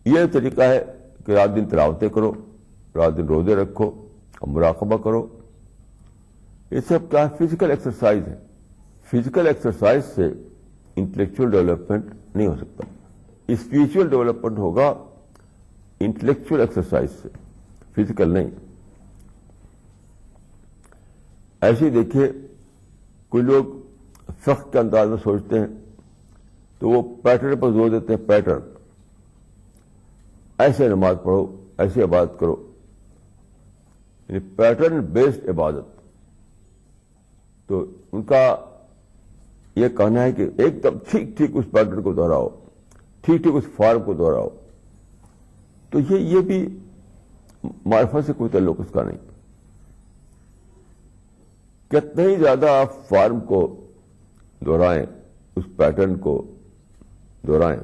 یہ طریقہ ہے کہ رات دن تلاوتیں کرو، رات دن روزے رکھو اور مراقبہ کرو. یہ سب کیا فزیکل ایکسرسائز ہے. فزیکل ایکسرسائز سے انٹلیکچوئل ڈیولپمنٹ نہیں ہو سکتا. اسپریچول ڈیولپمنٹ ہوگا انٹلیکچوئل ایکسرسائز سے، فزیکل نہیں. ایسے ہی دیکھیے کوئی لوگ فقہ کے انداز میں سوچتے ہیں تو وہ پیٹرن پر زور دیتے ہیں. پیٹرن، ایسے نماز پڑھو، ایسے عبادت کرو، یعنی پیٹرن بیسڈ عبادت. تو ان کا یہ کہنا ہے کہ ایک دم ٹھیک ٹھیک اس پیٹرن کو دہراؤ، ٹھیک ٹھیک اس فارم کو دہراؤ. تو یہ بھی معرفت سے کوئی تعلق اس کا نہیں. کتنے ہی زیادہ آپ فارم کو دہرائیں، اس پیٹرن کو دہرائیں،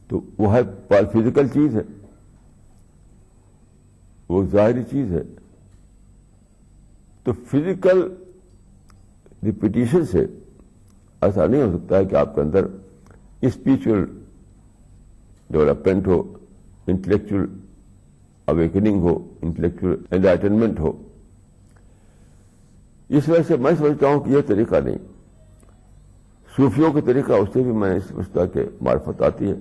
تو وہ ہے فزیکل چیز ہے، وہ ظاہری چیز ہے. تو فزیکل ریپیٹیشن سے ایسا نہیں ہو سکتا ہے کہ آپ کے اندر اسپریچول ڈیولپمنٹ ہو، انٹلیکچوئل اویکننگ ہو، انٹلیکچوئل انلائٹنمنٹ ہو. اس وجہ سے میں سمجھتا ہوں کہ یہ طریقہ نہیں. صوفیوں کے طریقہ اس سے بھی میں نہیں سمجھتا کہ معرفت آتی ہے.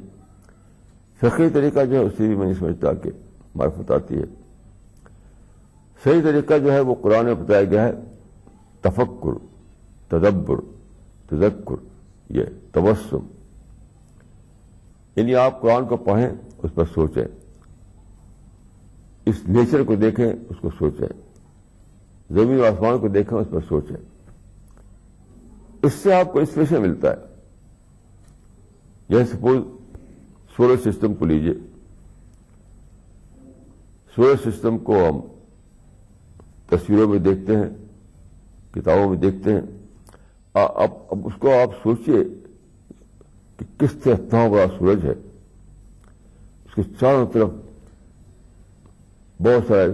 فقہی طریقہ جو ہے اس سے بھی میں نہیں سمجھتا کہ معرفت آتی ہے. صحیح طریقہ جو ہے وہ قرآن میں بتایا گیا ہے، تفکر، تدبر، تذکر، یہ تبسم. یعنی آپ قرآن کو پڑھیں، اس پر سوچیں، اس نیچر کو دیکھیں، اس کو سوچیں، زمین و آسمان کو دیکھیں، اس پر سوچیں. اس سے آپ کو انسپریشن ملتا ہے. جیسے سپوز سولر سسٹم کو لیجیے. سولر سسٹم کو ہم تصویروں میں دیکھتے ہیں، کتابوں میں دیکھتے ہیں. اب اس کو آپ سوچئے کہ کس طرح اتنا بڑا سورج ہے، اس کے چاروں طرف بہت سارے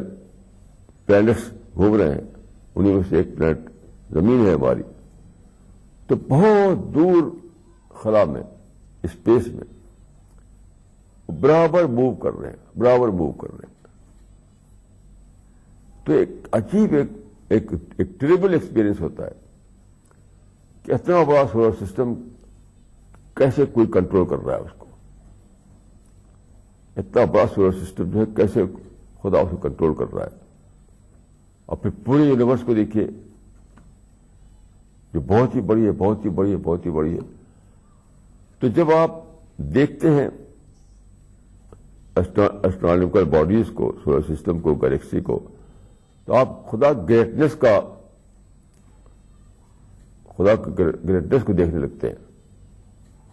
پلانٹس گھوم رہے ہیں، انہیں میں سے ایک پلانٹ زمین ہے ہماری. تو بہت دور خلا میں، اسپیس میں برابر موو کر رہے ہیں، برابر موو کر رہے ہیں. تو ایک عجیب ایک ٹیریبل ایکسپیرئنس ہوتا ہے کہ اتنا بڑا سولر سسٹم کیسے کوئی کنٹرول کر رہا ہے اس کو. اتنا بڑا سولر سسٹم جو ہے کیسے خدا اس کو کنٹرول کر رہا ہے. اور پھر پورے یونیورس کو دیکھیے جو بہت ہی بڑی ہے، بہت ہی بڑی ہے، بہت ہی بڑی ہے. تو جب آپ دیکھتے ہیں اسٹرونامیکل باڈیز کو، سولر سسٹم کو، گلیکسی کو، تو آپ خدا کی گریٹنس کو دیکھنے لگتے ہیں.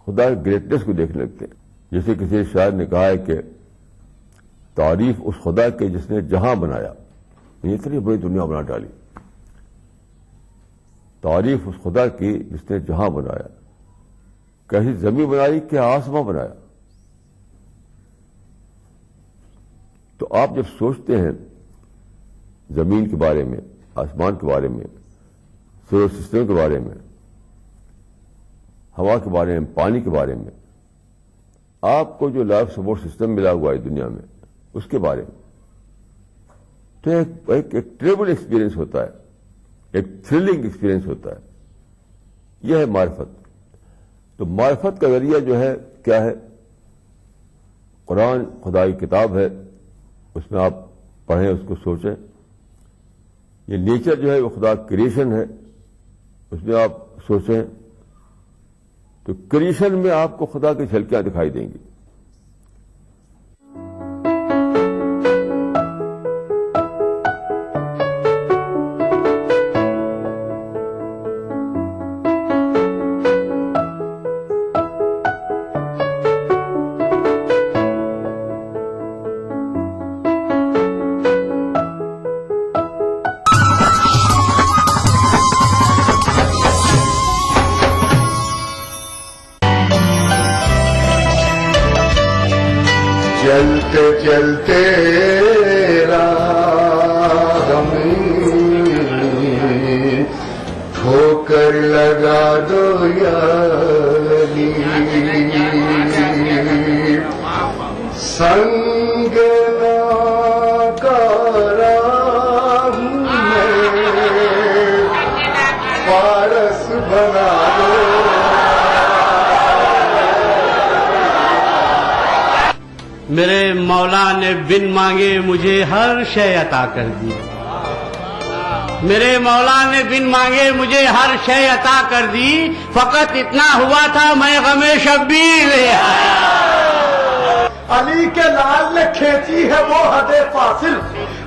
خدا کی گریٹنس کو دیکھنے لگتے ہیں. جیسے کسی شاعر نے کہا ہے کہ تعریف اس خدا کے جس نے جہاں بنایا، اتنی بڑی دنیا بنا ڈالی. تعریف اس خدا کی جس نے جہاں بنایا، کیسی زمین بنائی، کیا آسمان بنایا. تو آپ جب سوچتے ہیں زمین کے بارے میں، آسمان کے بارے میں، سولر سسٹم کے بارے میں، ہوا کے بارے میں، پانی کے بارے میں، آپ کو جو لائف سپورٹ سسٹم ملا ہوا ہے دنیا میں، اس کے بارے میں، تو ایک ٹریبل ایکسپیرئنس ہوتا ہے، ایک تھرلنگ ایکسپیرئنس ہوتا ہے. یہ ہے معرفت. تو معرفت کا ذریعہ جو ہے کیا ہے؟ قرآن خدا کی کتاب ہے، اس میں آپ پڑھیں، اس کو سوچیں. یہ نیچر جو ہے وہ خدا کریشن ہے، اس میں آپ سوچیں. تو کریشن میں آپ کو خدا کی جھلکیاں دکھائی دیں گی. چلتے چلتے راہ میں ٹھوکر لگا دو یاری، संग नाकारा हूँ मैं, पारस बना दो। मेरे मौला ने बिन मांगे मुझे हर शय अता कर दी। मेरे मौला ने बिन मांगे मुझे हर शय अता कर दी। फकत इतना हुआ था मैं गमे शब्बीर ले आया। अली के लाल ने खींची है वो हदे फासिल,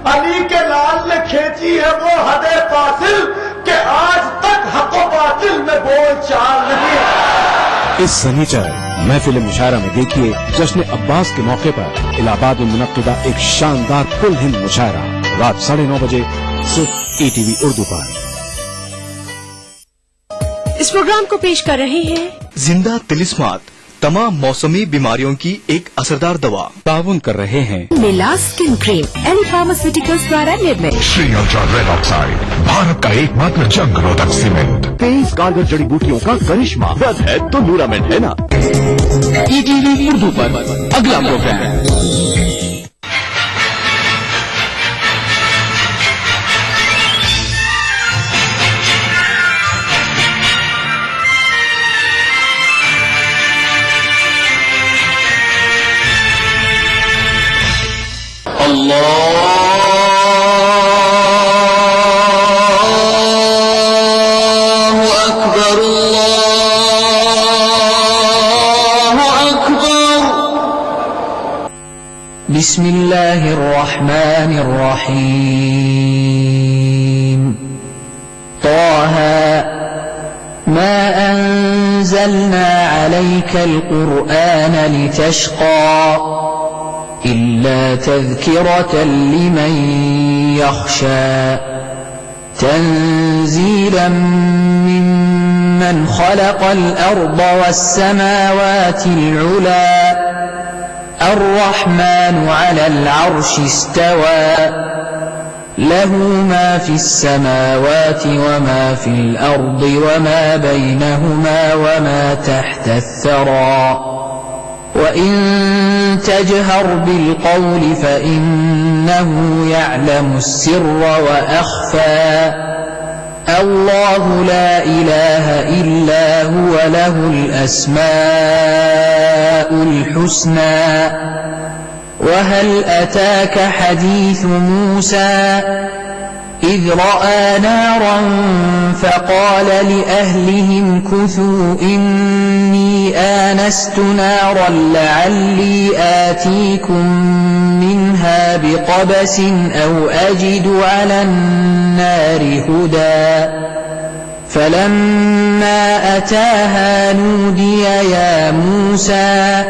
अली के लाल ने खींची है वो हदे फासिल कि आज तक हक व बातिल में बोल चाल नहीं। इस शनिचर महफिल मुशायरा में देखिए जश्न अब्बास के मौके पर इलाहाबाद में मुनक्किदा एक शानदार कुल हिंद मुशायरा रात 9:30 बजे सिर्फ ETV उर्दू पर। इस प्रोग्राम को पेश कर रहे हैं जिंदा तिलिस्मात, तमाम मौसमी बीमारियों की एक असरदार दवा। ताउन कर रहे हैं मिला स्किन क्रीम, एल फार्मास्यूटिकल्स द्वारा निर्मित। Shri ultra red oxide, Bharat का एकमात्र जंग रोधक सीमेंट। 23 कारगर जड़ी बूटियों का करिश्मा, बस है तो न्यूरामेंट है ना। ETV उर्दू पर अगला प्रोग्राम। अल्लाहु अकबर, अल्लाहु अकबर। बिस्मिल्लाहिर्रहमानिर्रहीम। ताहा मा अंज़लना अलैकल क़ुरआन लितश्क़ा إلا تذكرة لمن يخشى تنزيلا ممن خلق الأرض والسماوات العلى الرحمن على العرش استوى له ما في السماوات وما في الأرض وما بينهما وما تحت الثرى وإن تجهر بالقول فإنه يعلم السر وأخفى الله لا إله إلا هو له الأسماء الحسنى وهل أتاك حديث موسى إذ رأى نارا فقال لأهلهم كثوا إني آنست نارا لعلي آتيكم منها بقبس أو أجد على النار هدى فلما أتاها نودي يا موسى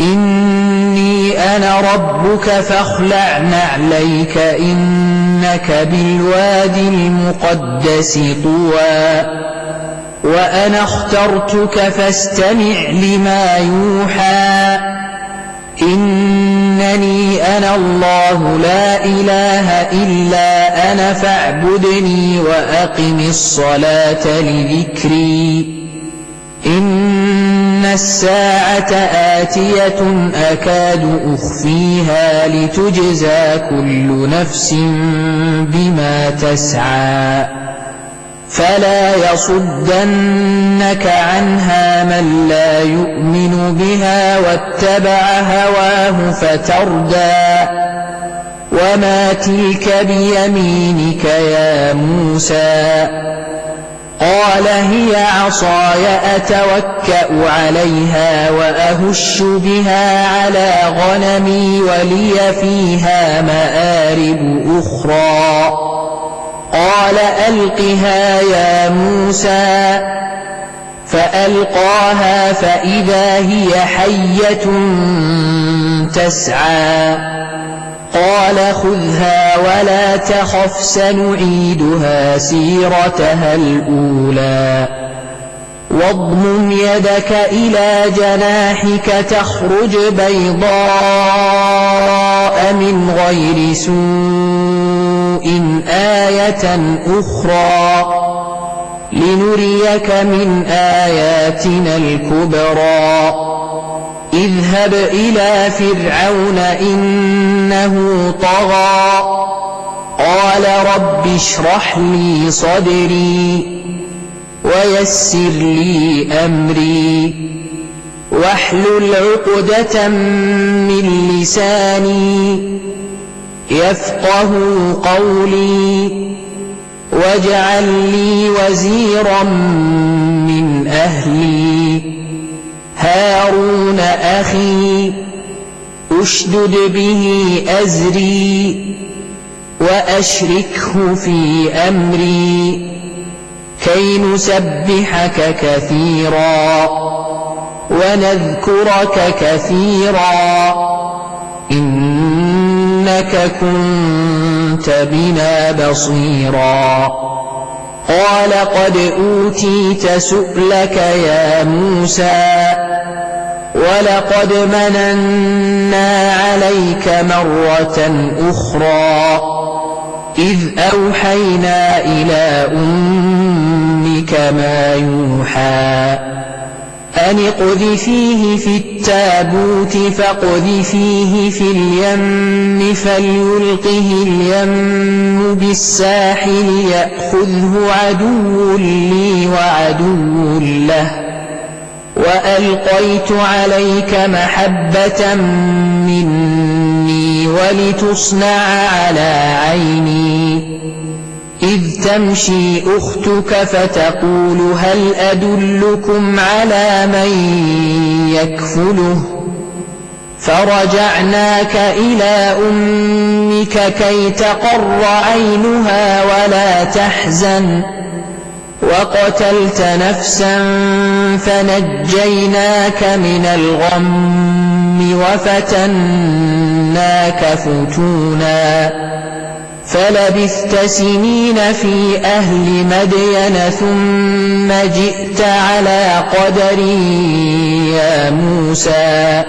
إني أنا ربك فاخلع نعليك إنك بالوادي المقدس طوى وأنا اخترتك فاستمع لما يوحى إنني أنا الله لا إله إلا أنا فاعبدني وأقم الصلاة لذكري إن الساعة آتية أكاد أخفيها لتجزى كل نفس بما تسعى فلا يصدنك عنها من لا يؤمن بها واتبع هواه فتردى وما تلك بيمينك يا موسى قال هي عصاي أتوكأ عليها وأهش بها على غنمي ولي فيها مآرب أخرى قال ألقها يا موسى فألقاها فإذا هي حية تسعى قال خذها ولا تخف سنعيدها سيرتها الأولى واضمم يدك إلى جناحك تخرج بيضاء من غير سوء آية أخرى لنريك من آياتنا الكبرى اذهب إلى فرعون إنه طغى قال رب اشرح لي صدري ويسر لي أمري واحلل عقدة من لساني يفقه قولي واجعل لي وزيرا من أهلي هارون أخي أشدد به أزري وأشركه في أمري كي نسبحك كثيرا ونذكرك كثيرا إنك كنت بنا بصيرا قال قد أوتيت سؤلك يا موسى ولقد مننا عليك مرة أخرى إذ أوحينا إلى أمك ما يوحى أن اقذفيه في التابوت فاقذفيه في اليم فليلقه اليم بالساحل يأخذه عدو لي وعدو له وألقيت عليك محبة مني ولتصنع على عيني إذ تمشي أختك فتقول هل أدلكم على من يكفله فرجعناك إلى أمك كي تقر عينها ولا تحزن وقتلت نفسا فنجيناك من الغم وفتناك فتونا فلبثت سنين في أهل مدين ثم جئت على قدري يا موسى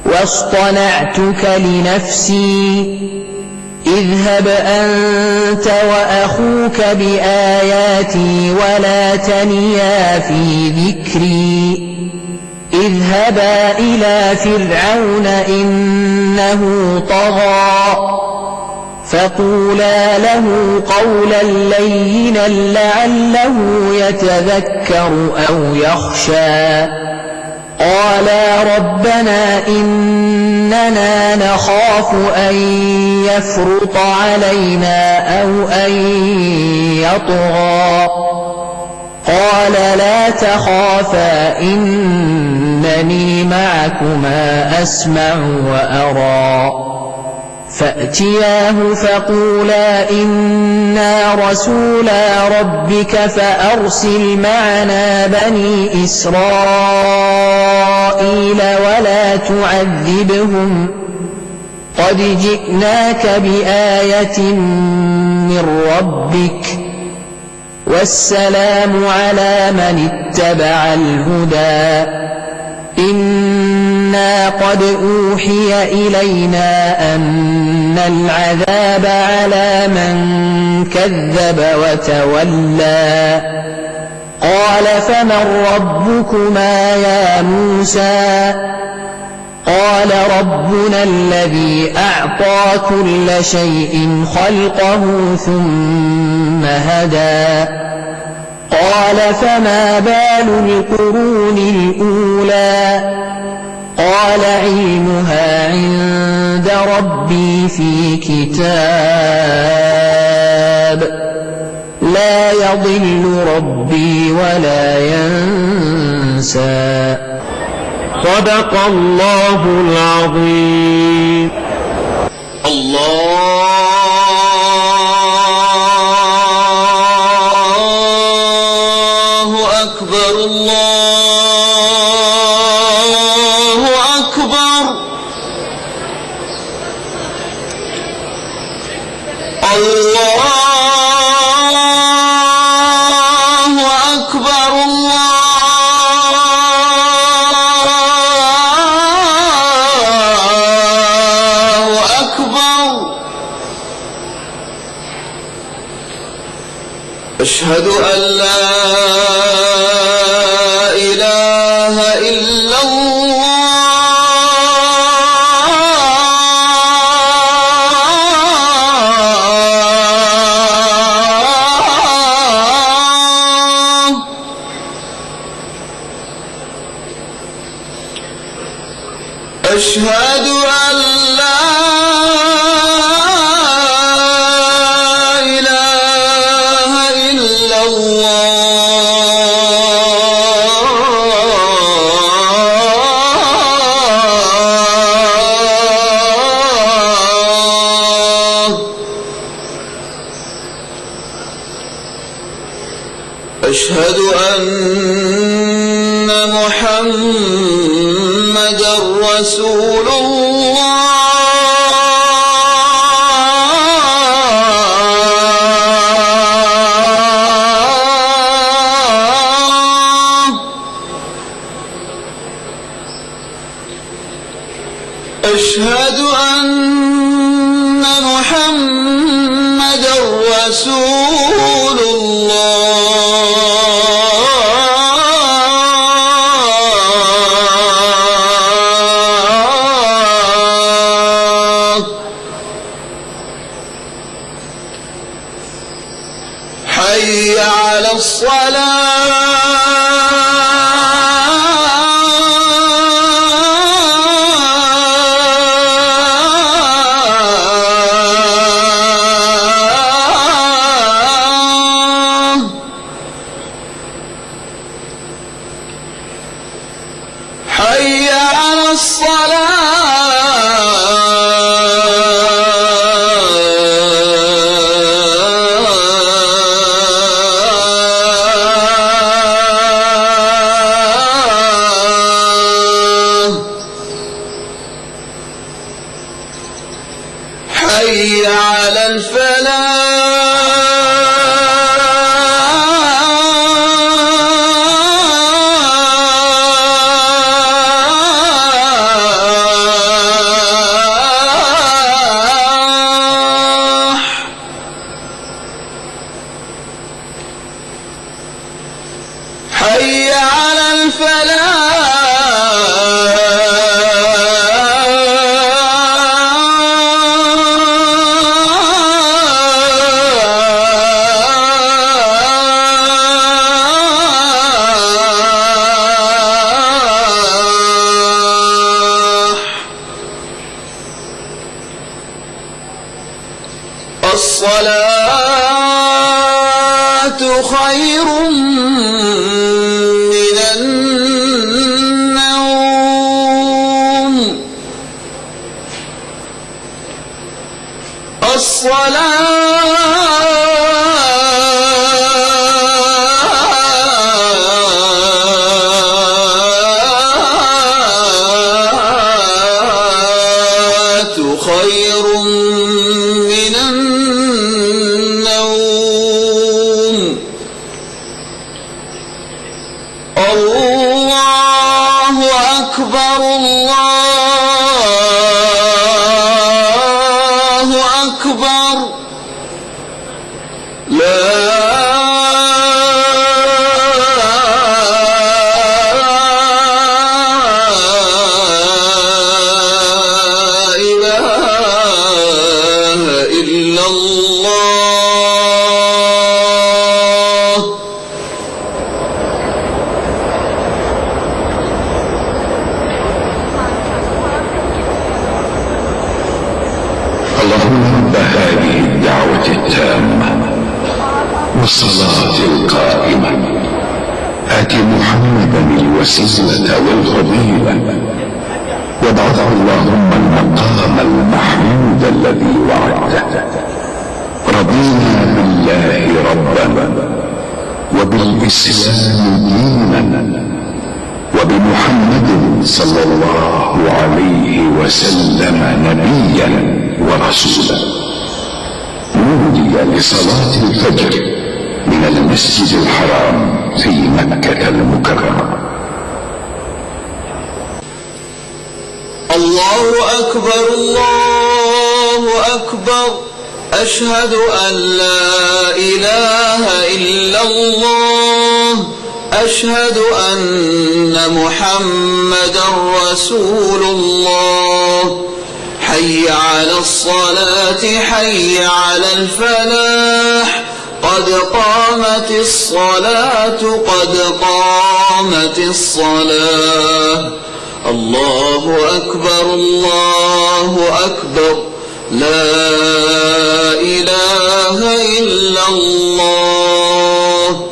واصطنعتك لنفسي اذهب أنت وأخوك بآياتي ولا تنيا في ذكري اذهبا إلى فرعون إنه طغى فقولا له قولا لينا لعله يتذكر أو يخشى قالا ربنا إننا نخاف أن يفرط علينا أو أن يطغى قال لا تخافا إنني معكما أسمع وأرى فأتياه فقولا إنا رسولا ربك فأرسل معنا بني إسرائيل ولا تعذبهم قد جئناك بآية من ربك والسلام على من اتبع الهدى إنا قد أوحي إلينا أن العذاب على من كذب وتولى قال فمن ربكما يا موسى قال ربنا الذي أعطى كل شيء خلقه ثم هدى قال فما بال القرون الأولى قال علمها عند ربي في كتاب لا يضل ربي ولا ينسى صدق الله العظيم. الله أكبر الله أكبر الله أكبر الله أكبر أشهد أن لا إله إلا الله أشهد أن لا إله إلا الله أشهد أن محمدا رسول الله أشهد أن محمدا رسول الله حي على الصلاة حي على الصلاة حي على الفلاح حي على الفلاح الصلاة خير من النوم الصلاة خير من النوم الله أكبر الله أكبر لا إله إلا الله اللهم رب هذه الدعوة التامة والصلاة القائمة آت محمدا الوسيلة والفضيلة وابعثه اللهم المقام المحمود الذي وعدته. رضينا بالله ربا وبالإسلام دينا وبمحمد صلى الله عليه وسلم نبيا ورسولا. نودي لصلاة الفجر من المسجد الحرام في مكة المكرمة. الله أكبر الله أكبر أشهد أن لا إله إلا الله أشهد أن محمدا رسول الله حي على الصلاة حي على الفلاح قد قامت الصلاة قد قامت الصلاة الله أكبر الله أكبر لا إله إلا الله.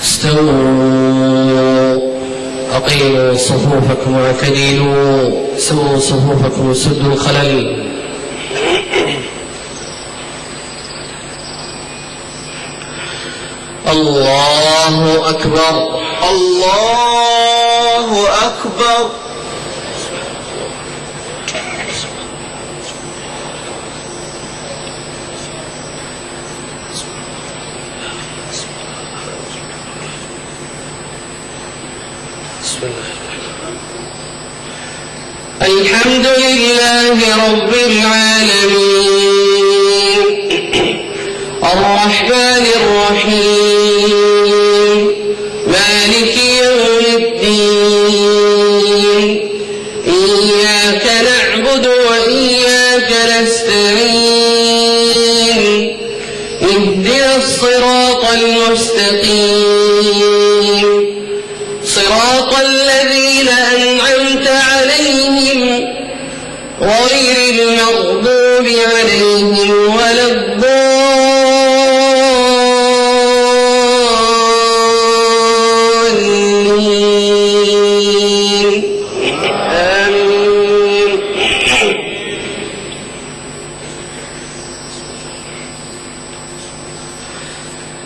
استووا أقيموا صفوفكم واعتدلوا سووا صفوفكم وسدوا الخلل. الله أكبر الله أكبر. الحمد لله رب العالمين الرحمن الرحيم مالك يوم الدين إياك نعبد وإياك نستعين اهدنا الصراط المستقيم صراط الذين أنعمت عليهم غير المغضوب عليهم ولا الضالين آمين.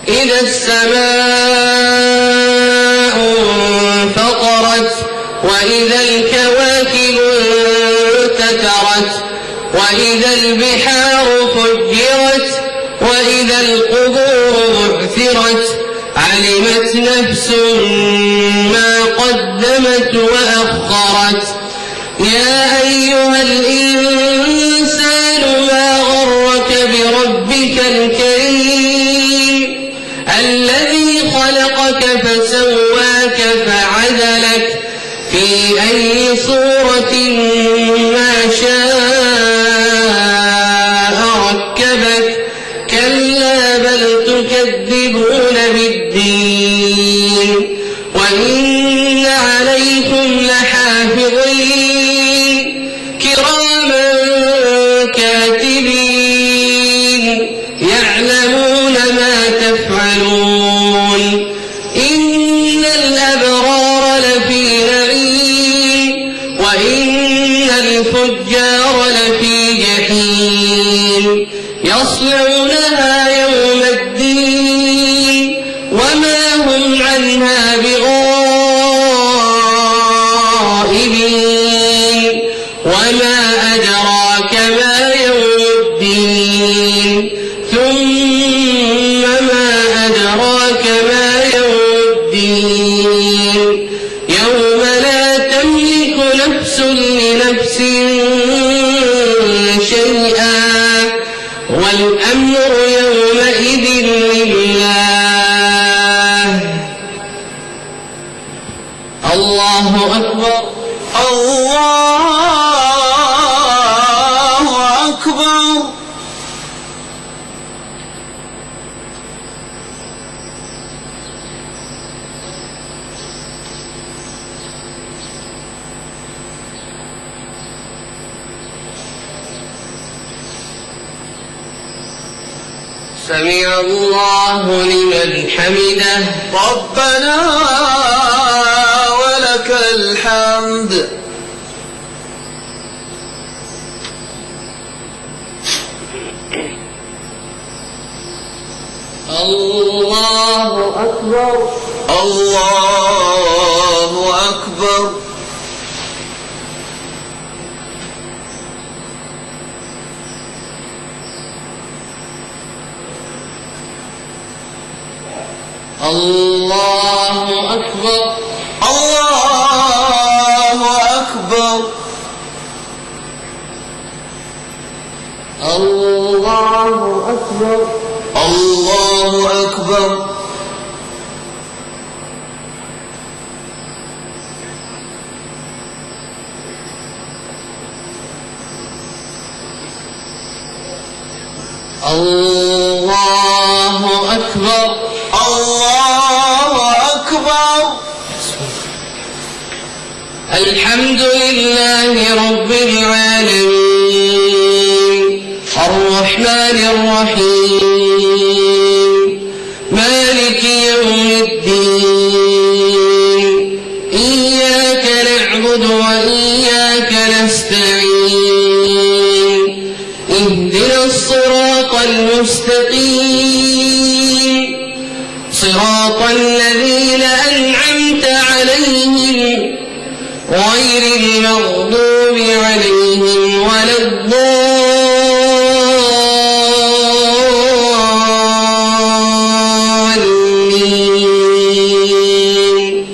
إذا السماء انفطرت وإذا الكواكب انتثرت وإذا البحار فجرت وإذا القبور بعثرت علمت نفس ما قدمت وأخرت. يا أيها الإنسان ما غرك بربك الكريم الذي خلقك فسواك فعدلك في أي صورة ما شاء ركبك كلا بل تكذبون بالدين وإن عليكم لحافظين كراما كاتبين يعلمون ما تفعلون. إن الأبرار لفي نعيم وإن الفجار لفي جحيم يصلونها يوم الدين وما هم عنها بغائبين. وما أدراك ما يوم الدين ثم ما أدراك ما يوم الدين يوم لا تملك نفس لنفس شيئا والأمر يومئذ لله. الله أكبر الله أكبر. سمع الله لمن حمده ربنا ولك الحمد. الله أكبر الله أكبر. الله أكبر الله أكبر. الله أكبر الله أكبر. الله أكبر الله الحمد لله رب العالمين الرحمن الرحيم مالك يوم الدين إياك نعبد وإياك نستعين اهدنا الصراط المستقيم صراط الذين أنعمت عليهم غير المغضوب عليهم ولا الضالين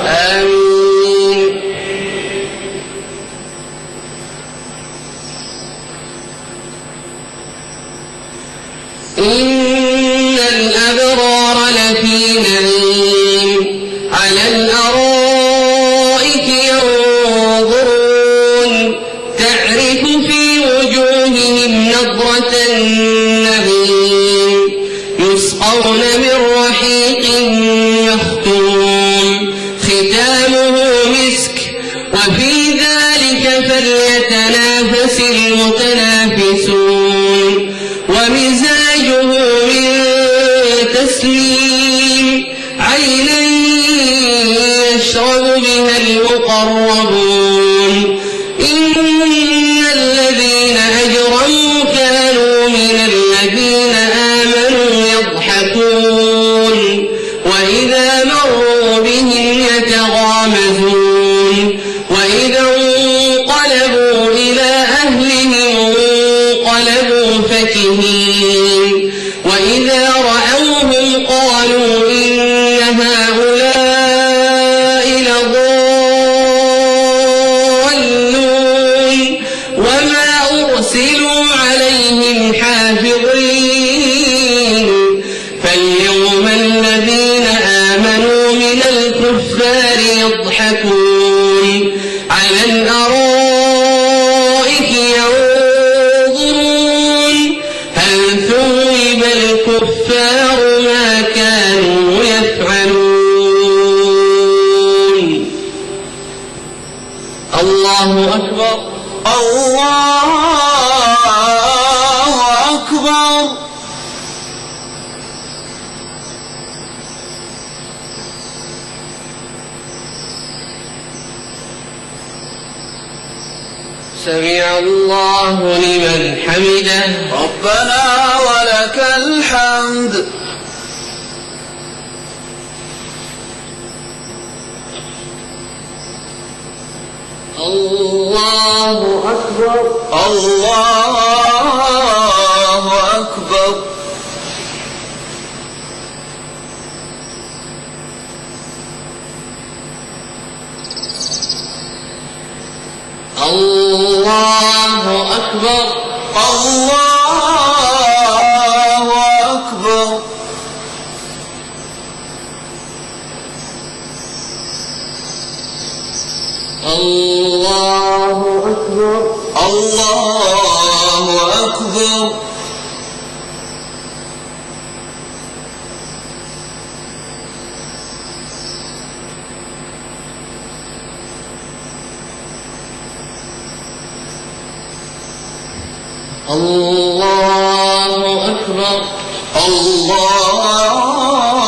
آمين. إن الأبرار لفي نعيم على الأرائك ينظرون تعرف في وجوههم نضرة النعيم يسقون من رحيق مختوم ختامه مسك وفي ذلك فليتنافس المتنافسون ومزاجه من تسليم عينا يشرب بها المقربون إن الذين أجرموا كانوا من الذين آمنوا يضحكون وإذا مروا بهم يتغامزون وإذا انقلبوا إلى أهلهم انقلبوا فكهين وإذا رأوهم قالوا إن هؤلاء لضالون وما أرسلوا عليهم حافظين فاليوم الذين آمنوا من الكفار يضحكون على الأرائك ينظرون هل ثوب الكفار ما كانوا يفعلون. الله أكبر الله أكبر. سمع الله لمن حمده ربنا ولك الحمد. الله أكبر الله أكبر. الله أكبر الله أكبر. الله أكبر الله أكبر. الله أكبر الله